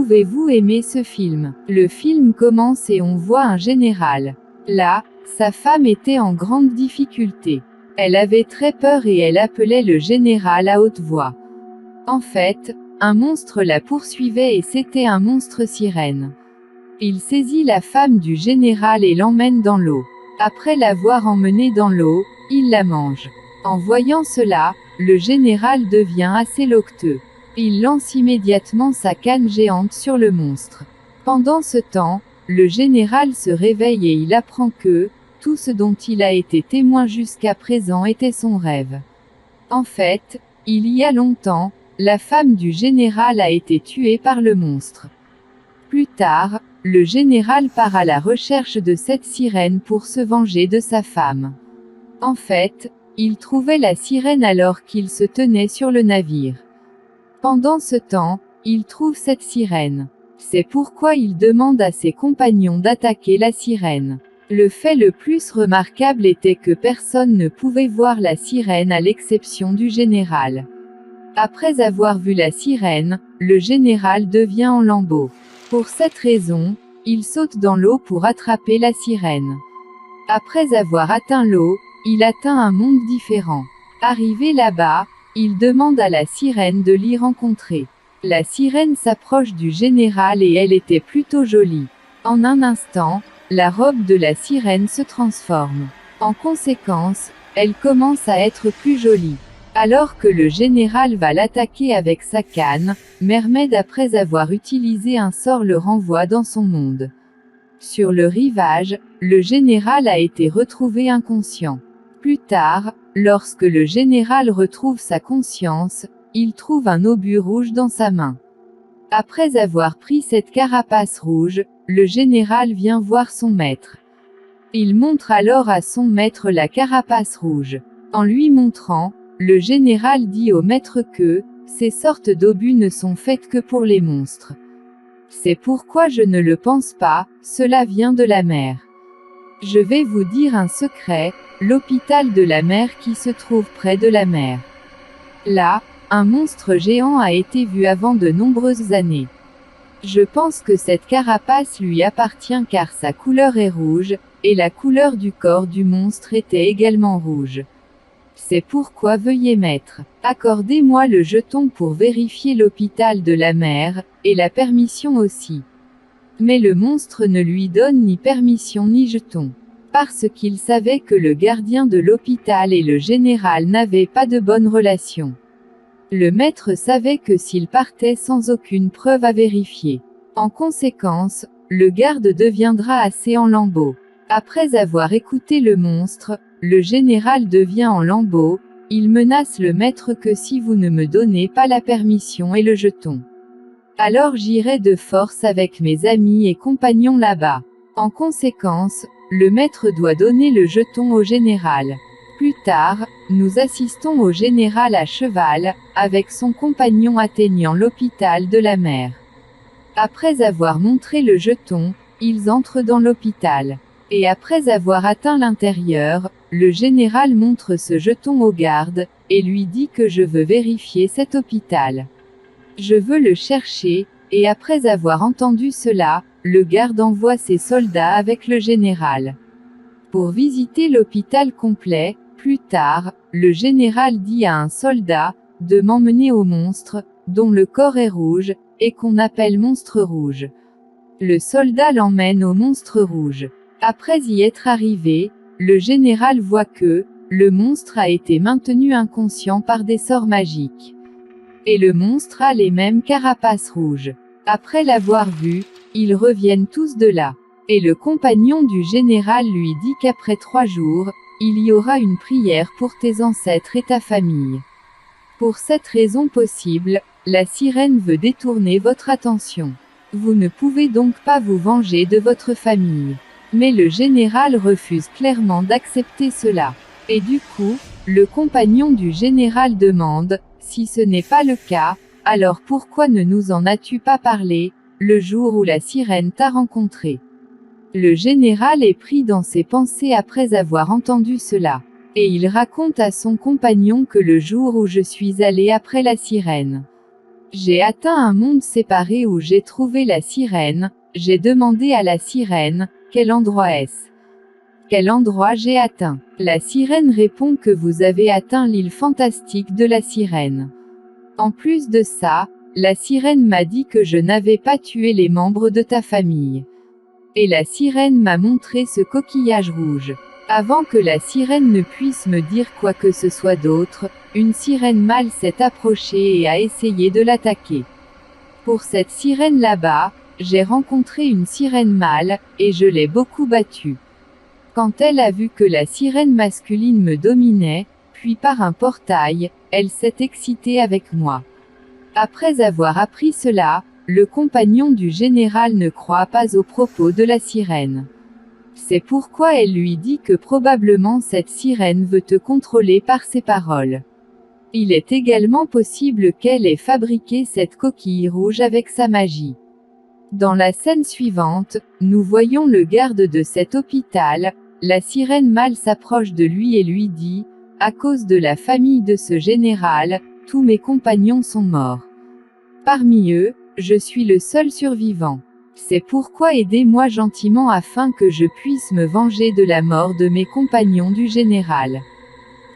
pouvez-vous aimer ce film? Le film commence et on voit un général. Là, sa femme était en grande difficulté. Elle avait très peur et elle appelait le général à haute voix. En fait, un monstre la poursuivait et c'était un monstre sirène. Il saisit la femme du général et l'emmène dans l'eau. Après l'avoir emmenée dans l'eau, il la mange. En voyant cela, le général devient assez loqueteux. Il lance immédiatement sa canne géante sur le monstre. Pendant ce temps, le général se réveille et il apprend que tout ce dont il a été témoin jusqu'à présent était son rêve. En fait, il y a longtemps, la femme du général a été tuée par le monstre. Plus tard, le général part à la recherche de cette sirène pour se venger de sa femme. En fait, il trouvait la sirène alors qu'il se tenait sur le navire. Pendant ce temps, il trouve cette sirène. C'est pourquoi il demande à ses compagnons d'attaquer la sirène. Le fait le plus remarquable était que personne ne pouvait voir la sirène à l'exception du général. Après avoir vu la sirène, le général devient en lambeaux. Pour cette raison, il saute dans l'eau pour attraper la sirène. Après avoir atteint l'eau, il atteint un monde différent. Arrivé là-bas, il demande à la sirène de l'y rencontrer. La sirène s'approche du général et elle était plutôt jolie. En un instant, la robe de la sirène se transforme. En conséquence, elle commence à être plus jolie. Alors que le général va l'attaquer avec sa canne, Mermaid après avoir utilisé un sort le renvoie dans son monde. Sur le rivage, le général a été retrouvé inconscient. Plus tard, lorsque le général retrouve sa conscience, il trouve un obus rouge dans sa main. Après avoir pris cette carapace rouge, le général vient voir son maître. Il montre alors à son maître la carapace rouge. En lui montrant, le général dit au maître que ces sortes d'obus ne sont faites que pour les monstres. C'est pourquoi je ne le pense pas, cela vient de la mer. Je vais vous dire un secret, l'hôpital de la mer qui se trouve près de la mer. Là, un monstre géant a été vu avant de nombreuses années. Je pense que cette carapace lui appartient car sa couleur est rouge, et la couleur du corps du monstre était également rouge. C'est pourquoi veuillez mettre. Accordez-moi le jeton pour vérifier l'hôpital de la mer, et la permission aussi. Mais le monstre ne lui donne ni permission ni jeton. Parce qu'il savait que le gardien de l'hôpital et le général n'avaient pas de bonnes relations. Le maître savait que s'il partait sans aucune preuve à vérifier. En conséquence, le garde deviendra assez en lambeaux. Après avoir écouté le monstre, le général devient en lambeaux, il menace le maître que si vous ne me donnez pas la permission et le jeton, alors j'irai de force avec mes amis et compagnons là-bas. En conséquence, le maître doit donner le jeton au général. Plus tard, nous assistons au général à cheval, avec son compagnon atteignant l'hôpital de la mer. Après avoir montré le jeton, ils entrent dans l'hôpital. Et après avoir atteint l'intérieur, le général montre ce jeton au garde, et lui dit que je veux vérifier cet hôpital. Je veux le chercher, et après avoir entendu cela, le garde envoie ses soldats avec le général pour visiter l'hôpital complet. Plus tard, le général dit à un soldat de m'emmener au monstre, dont le corps est rouge, et qu'on appelle monstre rouge. Le soldat l'emmène au monstre rouge. Après y être arrivé, le général voit que le monstre a été maintenu inconscient par des sorts magiques. Et le monstre a les mêmes carapaces rouges. Après l'avoir vu, ils reviennent tous de là. Et le compagnon du général lui dit qu'après 3 jours, il y aura une prière pour tes ancêtres et ta famille. Pour cette raison possible, la sirène veut détourner votre attention. Vous ne pouvez donc pas vous venger de votre famille. Mais le général refuse clairement d'accepter cela. Et du coup, le compagnon du général demande, si ce n'est pas le cas, alors pourquoi ne nous en as-tu pas parlé, le jour où la sirène t'a rencontré? Le général est pris dans ses pensées après avoir entendu cela. Et il raconte à son compagnon que le jour où je suis allé après la sirène, J'ai atteint un monde séparé où j'ai trouvé la sirène. J'ai demandé à la sirène, quel endroit est-ce? Quel endroit j'ai atteint? La sirène répond que vous avez atteint l'île fantastique de la sirène. En plus de ça, la sirène m'a dit que je n'avais pas tué les membres de ta famille. Et la sirène m'a montré ce coquillage rouge. Avant que la sirène ne puisse me dire quoi que ce soit d'autre, une sirène mâle s'est approchée et a essayé de l'attaquer. Pour cette sirène là-bas, j'ai rencontré une sirène mâle, et je l'ai beaucoup battue. Quand elle a vu que la sirène masculine me dominait, puis par un portail, elle s'est excitée avec moi. Après avoir appris cela, le compagnon du général ne croit pas aux propos de la sirène. C'est pourquoi elle lui dit que probablement cette sirène veut te contrôler par ses paroles. Il est également possible qu'elle ait fabriqué cette coquille rouge avec sa magie. Dans la scène suivante, nous voyons le garde de cet hôpital. La sirène mâle s'approche de lui et lui dit, « À cause de la famille de ce général, tous mes compagnons sont morts. Parmi eux, je suis le seul survivant. C'est pourquoi aidez-moi gentiment afin que je puisse me venger de la mort de mes compagnons du général. »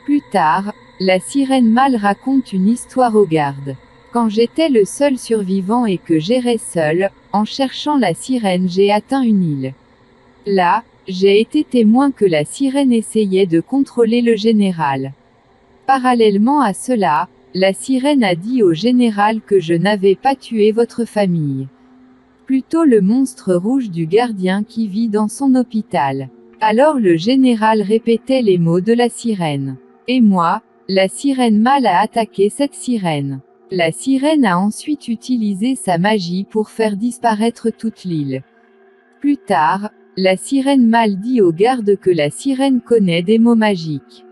Plus tard, la sirène mâle raconte une histoire aux gardes. Quand j'étais le seul survivant et que j'errais seul, en cherchant la sirène j'ai atteint une île. Là, j'ai été témoin que la sirène essayait de contrôler le général. Parallèlement à cela, la sirène a dit au général que je n'avais pas tué votre famille. Plutôt le monstre rouge du gardien qui vit dans son hôpital. Alors le général répétait les mots de la sirène. Et moi, la sirène mâle a attaqué cette sirène. La sirène a ensuite utilisé sa magie pour faire disparaître toute l'île. Plus tard, la sirène mâle dit aux gardes que la sirène connaît des mots magiques.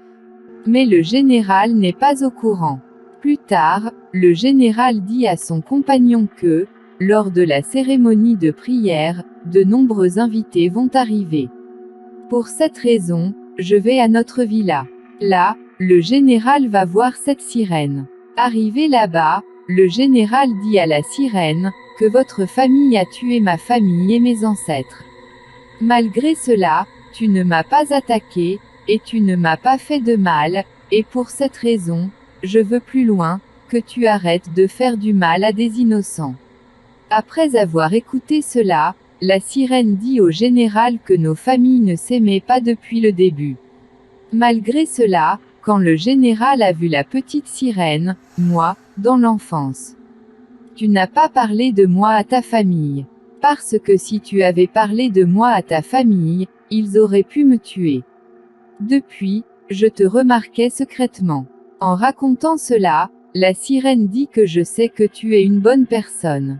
Mais le général n'est pas au courant. Plus tard, le général dit à son compagnon que, lors de la cérémonie de prière, de nombreux invités vont arriver. Pour cette raison, je vais à notre villa. Là, le général va voir cette sirène. Arrivé là-bas, le général dit à la sirène, que votre famille a tué ma famille et mes ancêtres. Malgré cela, tu ne m'as pas attaqué, et tu ne m'as pas fait de mal, et pour cette raison, je veux plus loin, que tu arrêtes de faire du mal à des innocents. Après avoir écouté cela, la sirène dit au général que nos familles ne s'aimaient pas depuis le début. Malgré cela, quand le général a vu la petite sirène, moi, dans l'enfance. Tu n'as pas parlé de moi à ta famille. Parce que si tu avais parlé de moi à ta famille, ils auraient pu me tuer. Depuis, je te remarquais secrètement. En racontant cela, la sirène dit que je sais que tu es une bonne personne.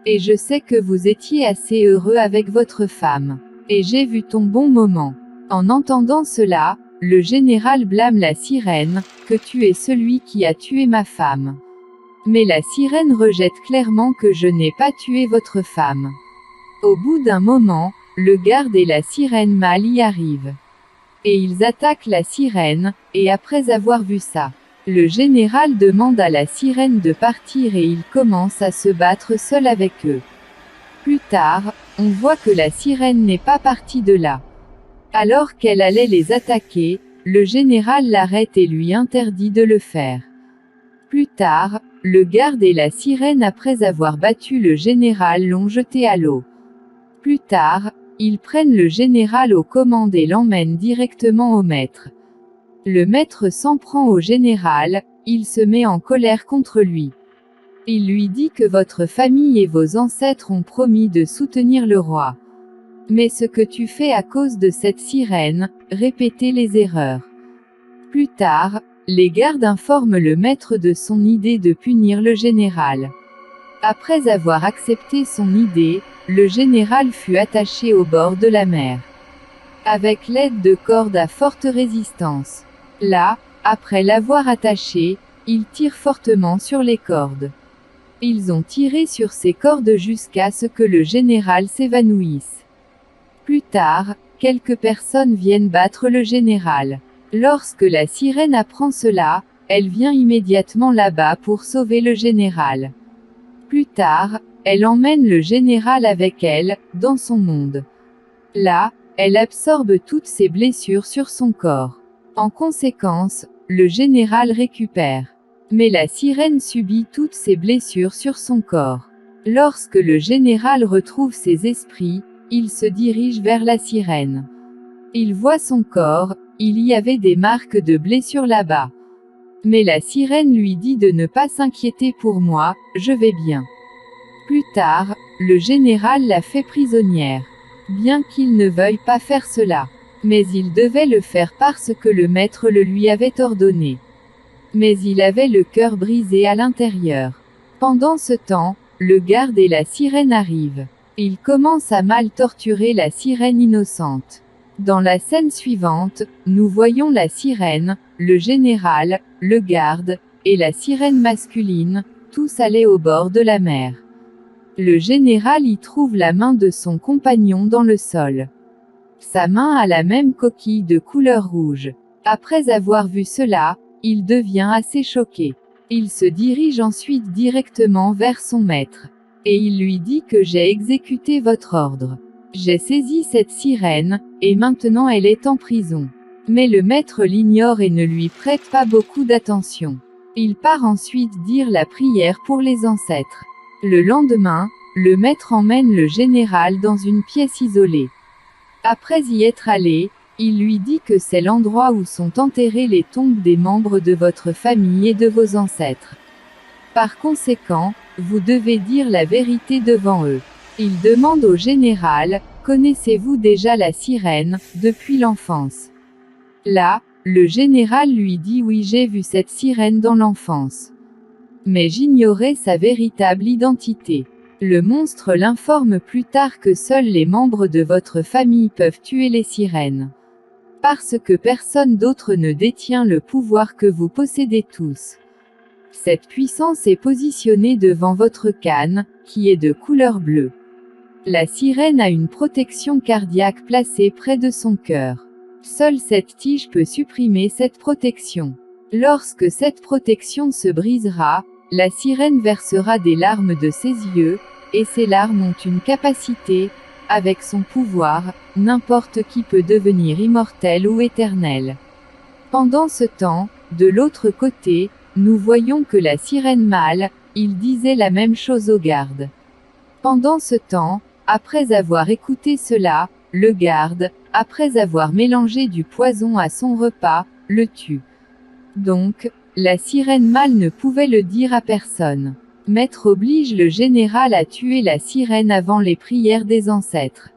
Et je sais que vous étiez assez heureux avec votre femme. Et j'ai vu ton bon moment. En entendant cela, le général blâme la sirène, que tu es celui qui a tué ma femme. Mais la sirène rejette clairement que je n'ai pas tué votre femme. Au bout d'un moment, le garde et la sirène mâle y arrivent. Et ils attaquent la sirène, et après avoir vu ça, le général demande à la sirène de partir et il commence à se battre seul avec eux. Plus tard, on voit que la sirène n'est pas partie de là. Alors qu'elle allait les attaquer, le général l'arrête et lui interdit de le faire. Plus tard, le garde et la sirène après avoir battu le général l'ont jeté à l'eau. Plus tard, ils prennent le général aux commandes et l'emmènent directement au maître. Le maître s'en prend au général, il se met en colère contre lui. Il lui dit que votre famille et vos ancêtres ont promis de soutenir le roi. Mais ce que tu fais à cause de cette sirène, répétez les erreurs. Plus tard, les gardes informent le maître de son idée de punir le général. Après avoir accepté son idée, le général fut attaché au bord de la mer. Avec l'aide de cordes à forte résistance. Là, après l'avoir attaché, ils tirent fortement sur les cordes. Ils ont tiré sur ces cordes jusqu'à ce que le général s'évanouisse. Plus tard, quelques personnes viennent battre le général. Lorsque la sirène apprend cela, elle vient immédiatement là-bas pour sauver le général. Plus tard, elle emmène le général avec elle, dans son monde. Là, elle absorbe toutes ses blessures sur son corps. En conséquence, le général récupère. Mais la sirène subit toutes ses blessures sur son corps. Lorsque le général retrouve ses esprits, il se dirige vers la sirène. Il voit son corps, il y avait des marques de blessures là-bas. Mais la sirène lui dit de ne pas s'inquiéter pour moi, je vais bien. Plus tard, le général l'a fait prisonnière. Bien qu'il ne veuille pas faire cela. Mais il devait le faire parce que le maître le lui avait ordonné. Mais il avait le cœur brisé à l'intérieur. Pendant ce temps, le garde et la sirène arrivent. Ils commencent à mal torturer la sirène innocente. Dans la scène suivante, nous voyons la sirène, le général, le garde, et la sirène masculine, tous aller au bord de la mer. Le général y trouve la main de son compagnon dans le sol. Sa main a la même coquille de couleur rouge. Après avoir vu cela, il devient assez choqué. Il se dirige ensuite directement vers son maître. Et il lui dit que j'ai exécuté votre ordre. J'ai saisi cette sirène, et maintenant elle est en prison. Mais le maître l'ignore et ne lui prête pas beaucoup d'attention. Il part ensuite dire la prière pour les ancêtres. Le lendemain, le maître emmène le général dans une pièce isolée. Après y être allé, il lui dit que c'est l'endroit où sont enterrées les tombes des membres de votre famille et de vos ancêtres. Par conséquent, vous devez dire la vérité devant eux. Il demande au général, connaissez-vous déjà la sirène, depuis l'enfance? Là, le général lui dit oui, j'ai vu cette sirène dans l'enfance. Mais j'ignorais sa véritable identité. Le monstre l'informe plus tard que seuls les membres de votre famille peuvent tuer les sirènes. Parce que personne d'autre ne détient le pouvoir que vous possédez tous. Cette puissance est positionnée devant votre canne, qui est de couleur bleue. La sirène a une protection cardiaque placée près de son cœur. Seule cette tige peut supprimer cette protection. Lorsque cette protection se brisera, la sirène versera des larmes de ses yeux, et ces larmes ont une capacité, avec son pouvoir, n'importe qui peut devenir immortel ou éternel. Pendant ce temps, de l'autre côté, nous voyons que la sirène mâle, il disait la même chose au garde. Pendant ce temps, après avoir écouté cela, le garde, après avoir mélangé du poison à son repas, le tue. Donc, la sirène mâle ne pouvait le dire à personne. Maître oblige le général à tuer la sirène avant les prières des ancêtres.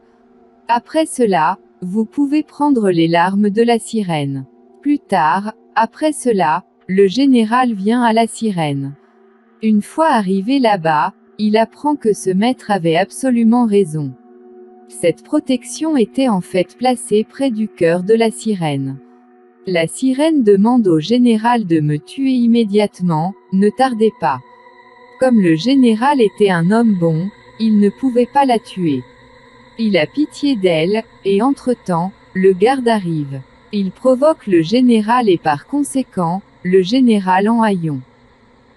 Après cela, vous pouvez prendre les larmes de la sirène. Plus tard, après cela, le général vient à la sirène. Une fois arrivé là-bas, il apprend que ce maître avait absolument raison. Cette protection était en fait placée près du cœur de la sirène. La sirène demande au général de me tuer immédiatement, ne tardez pas. Comme le général était un homme bon, il ne pouvait pas la tuer. Il a pitié d'elle, et entre-temps, le garde arrive. Il provoque le général et par conséquent, le général en haillons.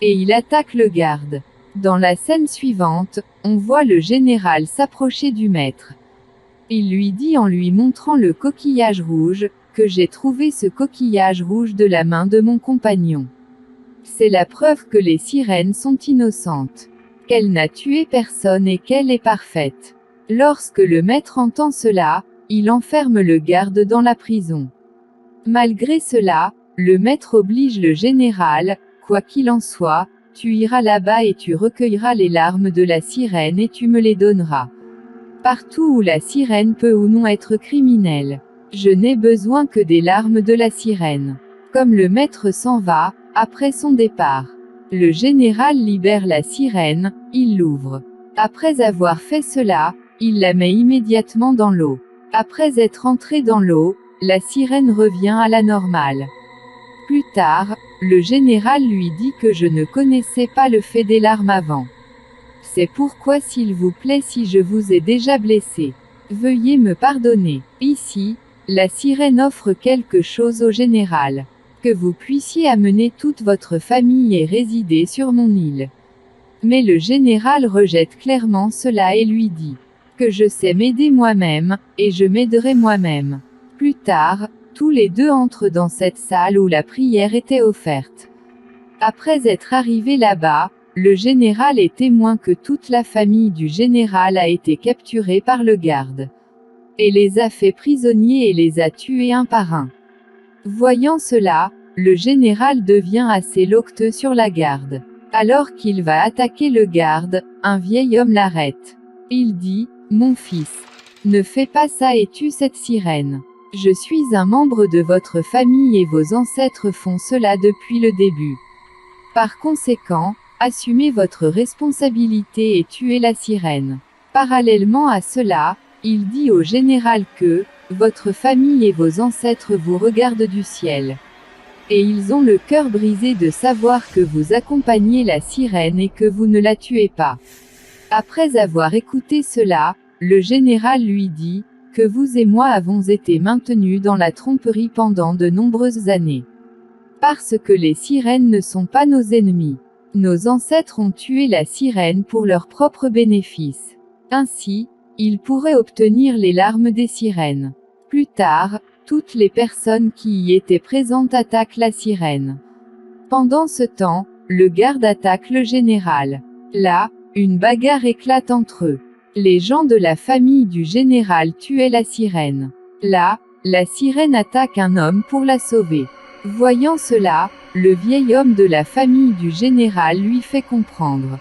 Et il attaque le garde. Dans la scène suivante, on voit le général s'approcher du maître. Il lui dit en lui montrant le coquillage rouge, que j'ai trouvé ce coquillage rouge de la main de mon compagnon. C'est la preuve que les sirènes sont innocentes. Qu'elle n'a tué personne et qu'elle est parfaite. Lorsque le maître entend cela, il enferme le garde dans la prison. Malgré cela, le maître oblige le général, quoi qu'il en soit, tu iras là-bas et tu recueilleras les larmes de la sirène et tu me les donneras. Partout où la sirène peut ou non être criminelle. Je n'ai besoin que des larmes de la sirène. Comme le maître s'en va, après son départ, le général libère la sirène, il l'ouvre. Après avoir fait cela, il la met immédiatement dans l'eau. Après être entrée dans l'eau, la sirène revient à la normale. Plus tard, le général lui dit que je ne connaissais pas le fait des larmes avant. C'est pourquoi s'il vous plaît si je vous ai déjà blessé, veuillez me pardonner. Ici, la sirène offre quelque chose au général. Que vous puissiez amener toute votre famille et résider sur mon île. Mais le général rejette clairement cela et lui dit que je sais m'aider moi-même, et je m'aiderai moi-même. Plus tard, tous les deux entrent dans cette salle où la prière était offerte. Après être arrivé là-bas, le général est témoin que toute la famille du général a été capturée par le garde, et les a fait prisonniers et les a tués un par un. Voyant cela, le général devient assez loqueteux sur la garde. Alors qu'il va attaquer le garde, un vieil homme l'arrête. Il dit, « Mon fils, ne fais pas ça et tue cette sirène. Je suis un membre de votre famille et vos ancêtres font cela depuis le début. Par conséquent, assumez votre responsabilité et tuez la sirène. » Parallèlement à cela, il dit au général que, votre famille et vos ancêtres vous regardent du ciel. Et ils ont le cœur brisé de savoir que vous accompagnez la sirène et que vous ne la tuez pas. Après avoir écouté cela, le général lui dit, que vous et moi avons été maintenus dans la tromperie pendant de nombreuses années. Parce que les sirènes ne sont pas nos ennemis. Nos ancêtres ont tué la sirène pour leur propre bénéfice. Ainsi, ils pourraient obtenir les larmes des sirènes. Plus tard, toutes les personnes qui y étaient présentes attaquent la sirène. Pendant ce temps, le garde attaque le général. Là, une bagarre éclate entre eux. Les gens de la famille du général tuaient la sirène. Là, la sirène attaque un homme pour la sauver. Voyant cela, le vieil homme de la famille du général lui fait comprendre.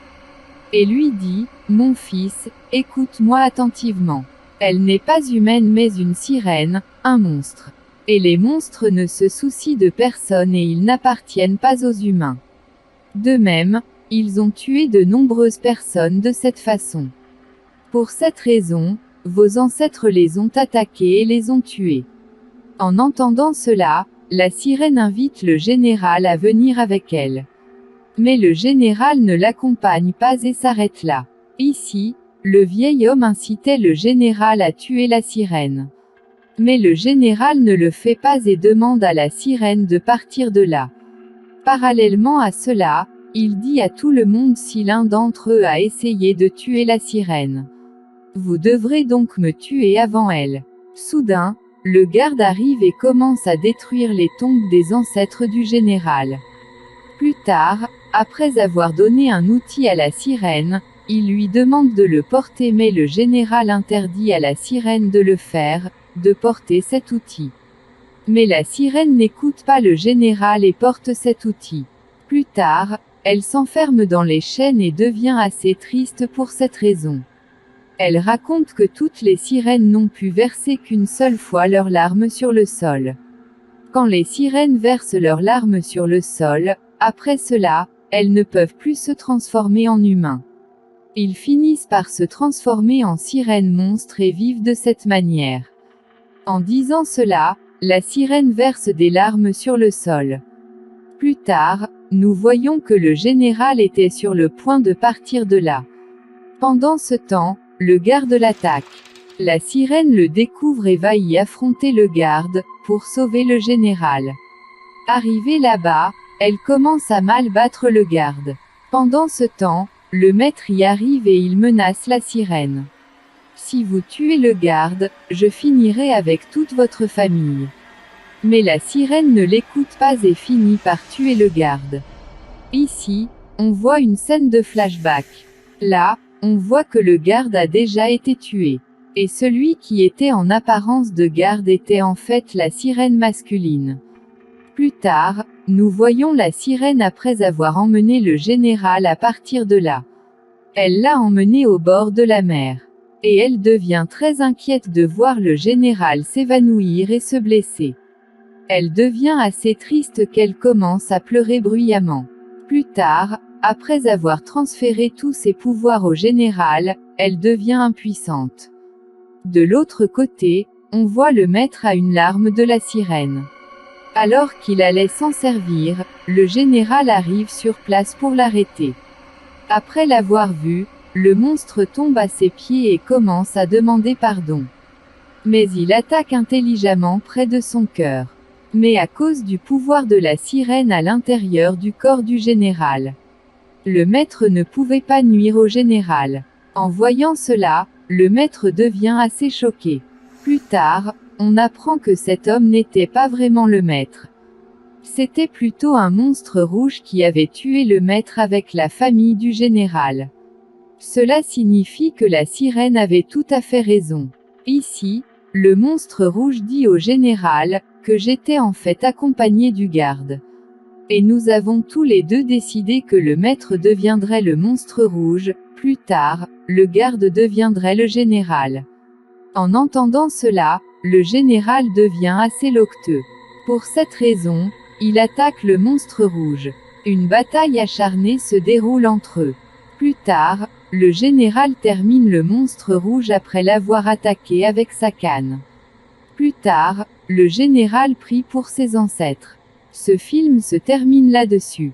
Et lui dit, « Mon fils, écoute-moi attentivement. Elle n'est pas humaine mais une sirène, un monstre. Et les monstres ne se soucient de personne et ils n'appartiennent pas aux humains. De même, ils ont tué de nombreuses personnes de cette façon. Pour cette raison, vos ancêtres les ont attaqués et les ont tués. » En entendant cela, la sirène invite le général à venir avec elle. Mais le général ne l'accompagne pas et s'arrête là. Ici, le vieil homme incitait le général à tuer la sirène. Mais le général ne le fait pas et demande à la sirène de partir de là. Parallèlement à cela, il dit à tout le monde si l'un d'entre eux a essayé de tuer la sirène. Vous devrez donc me tuer avant elle. Soudain, le garde arrive et commence à détruire les tombes des ancêtres du général. Plus tard, après avoir donné un outil à la sirène, il lui demande de le porter mais le général interdit à la sirène de le faire, de porter cet outil. Mais la sirène n'écoute pas le général et porte cet outil. Plus tard, elle s'enferme dans les chaînes et devient assez triste pour cette raison. Elle raconte que toutes les sirènes n'ont pu verser qu'une seule fois leurs larmes sur le sol. Quand les sirènes versent leurs larmes sur le sol, après cela, elles ne peuvent plus se transformer en humains. Ils finissent par se transformer en sirènes monstres et vivent de cette manière. En disant cela, la sirène verse des larmes sur le sol. Plus tard, nous voyons que le général était sur le point de partir de là. Pendant ce temps, le garde l'attaque. La sirène le découvre et va y affronter le garde, pour sauver le général. Arrivée là-bas, elle commence à mal battre le garde. Pendant ce temps, le maître y arrive et il menace la sirène. Si vous tuez le garde, je finirai avec toute votre famille. Mais la sirène ne l'écoute pas et finit par tuer le garde. Ici, on voit une scène de flashback. Là, on voit que le garde a déjà été tué. Et celui qui était en apparence de garde était en fait la sirène masculine. Plus tard, nous voyons la sirène après avoir emmené le général à partir de là. Elle l'a emmené au bord de la mer. Et elle devient très inquiète de voir le général s'évanouir et se blesser. Elle devient assez triste qu'elle commence à pleurer bruyamment. Plus tard, après avoir transféré tous ses pouvoirs au général, elle devient impuissante. De l'autre côté, on voit le maître à une larme de la sirène. Alors qu'il allait s'en servir, le général arrive sur place pour l'arrêter. Après l'avoir vu, le monstre tombe à ses pieds et commence à demander pardon. Mais il attaque intelligemment près de son cœur. Mais à cause du pouvoir de la sirène à l'intérieur du corps du général, Le maître ne pouvait pas nuire au général. En voyant cela, le maître devient assez choqué. Plus tard, on apprend que cet homme n'était pas vraiment le maître. C'était plutôt un monstre rouge qui avait tué le maître avec la famille du général. Cela signifie que la sirène avait tout à fait raison. Ici, le monstre rouge dit au général que j'étais en fait accompagné du garde. Et nous avons tous les deux décidé que le maître deviendrait le monstre rouge, plus tard, le garde deviendrait le général. En entendant cela, le général devient assez loqueteux. Pour cette raison, il attaque le monstre rouge. Une bataille acharnée se déroule entre eux. Plus tard, le général termine le monstre rouge après l'avoir attaqué avec sa canne. Plus tard, le général prie pour ses ancêtres. Ce film se termine là-dessus.